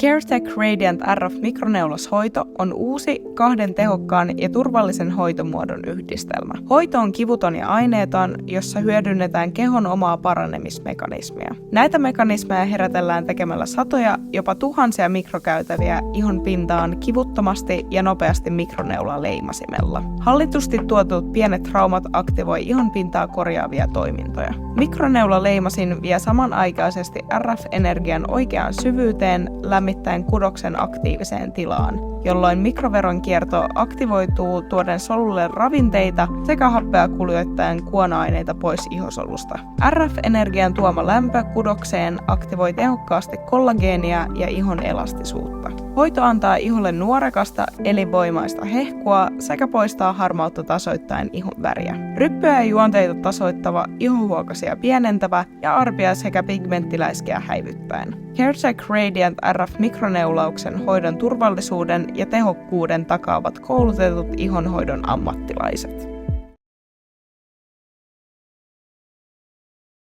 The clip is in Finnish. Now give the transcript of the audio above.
CareTech Radiant RF-mikroneulashoito on uusi, 2 tehokkaan ja turvallisen hoitomuodon yhdistelmä. Hoito on kivuton ja aineeton, jossa hyödynnetään kehon omaa paranemismekanismia. Näitä mekanismeja herätellään tekemällä satoja, jopa tuhansia mikrokäytäviä ihon pintaan kivuttomasti ja nopeasti mikroneulaleimasimella. Hallitusti tuotetut pienet traumat aktivoi ihon pintaa korjaavia toimintoja. Mikroneulalleimasin vie samanaikaisesti RF-energian oikeaan syvyyteen lämmittäen kudoksen aktiiviseen tilaan, jolloin mikroveronkierto aktivoituu tuoden solulle ravinteita sekä happea kuljettaen kuona-aineita pois ihosolusta. RF-energian tuoma lämpö kudokseen aktivoi tehokkaasti kollageenia ja ihon elastisuutta. Hoito antaa iholle nuorekasta, elinvoimaista hehkua sekä poistaa harmautta tasoittaen ihon väriä. Ryppyjä ja juonteita tasoittava, ihohuokasia pienentävä ja arpia sekä pigmenttiläiskiä häivyttäen. CareTech Radiant RF-mikroneulauksen hoidon turvallisuuden ja tehokkuuden takaavat koulutetut ihonhoidon ammattilaiset.